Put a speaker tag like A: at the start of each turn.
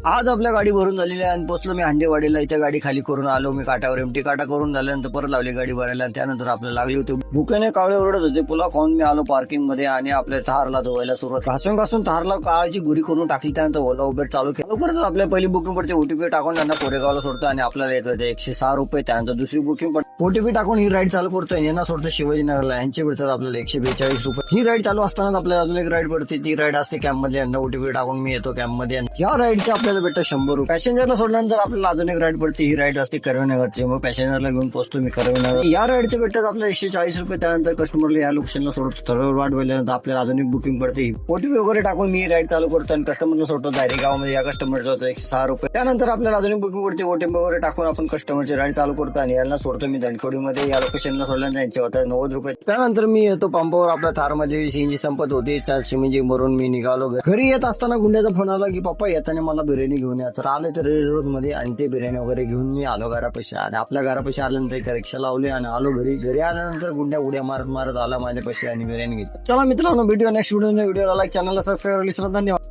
A: आज आपल्या गाडी भरून झालेली आहे आणि पोचलो मी हांडेवाडीला. इथे गाडी खाली करून आलो मी काटावर. एमटी काटा करून झाल्यानंतर परत लावली गाडी भरायला आणि त्यानंतर आपल्याला लागली होती भुकेने. कावळे ओरडत होते. पुला खाऊन मी आलो पार्किंग मध्ये आणि आपल्या थारला धुवायला सुरुवात. घासून थारला काळाची गुरी करून टाकली. त्यानंतर ओला उबेर चालू केलं. लवकरच आपल्या पहिली बुकिंग पडते. ओटीपी टाकून त्यांना कोरेगावला सोडतो आणि आपल्याला येत होते 106 रुपये. त्यानंतर दुसरी बुकिंग पडते. ओटीपी टाकून ही राईड चालू करतोय. यांना सोडतो शिवाजीनगरला. यांचे भेटतात आपल्याला 142 रुपये. ही राईड चालू असताना आपल्याला अजून एक राईड पडते. ती राईड असते कॅम्प मध्ये. यांना ओटीपी टाकून मी येतो कॅम्प मध्ये. या राईडचे आपल्याला भेटतं 100 रुपये. पॅसेंजरला सोडल्यानंतर आपल्याला अजून एक राईड पडते. ही राईड असते करवीनगरची. मग पॅसेंजरला घेऊन पोहोचतो मी करवीनगर. या राईडचे भेटतात आपल्याला 140 रुपये. त्यानंतर कस्टमरला या लोकेशनला सोडतो. थोडं वाट वेळल्यानंतर आपल्याला अजून एक बुकिंग पडते. ओटीपी वगैरे टाकून मी राईड चालू करतो आणि कस्टमरला सोडतो डायरेक्ट गावामध्ये. या कस्टमरचं होतं 106 रुपये. त्यानंतर आपल्याला अजून एक बुकिंग पडते. ओटीपी वगैरे टाकून आपण कस्टमरची राईड चालू करतो आणि यांना सोडतो मी धनकवडीमध्ये. या लोकेशनला सोडल्यानंतर यांचे होतात 90 रुपये. त्यानंतर मी येतो पंपावर. आपल्या थारमध्ये सीएनजी संपत होती. सीएनजी भरून मी निघालो. घरी येत असताना गुंड्याचा फोन आला की पप्पा येताना मला बिर्याणी घेऊन या. तर आले तर रोड मध्ये आणि ते बिर्याणी वगैरे घेऊन मी आलो घरापाशी. आणि आपल्या घरापाशी आल्यानंतर एक रिक्षा लावली आणि आलो घरी आल्यानंतर गुंड्या उड्या मारत आला माझ्यापाशी आणि बिर्याणी घेतली. चला मित्रांनो, व्हिडिओ नेक्स्ट व्हिडिओला लाईक, चॅनलला सबस्क्राईब, धन्यवाद.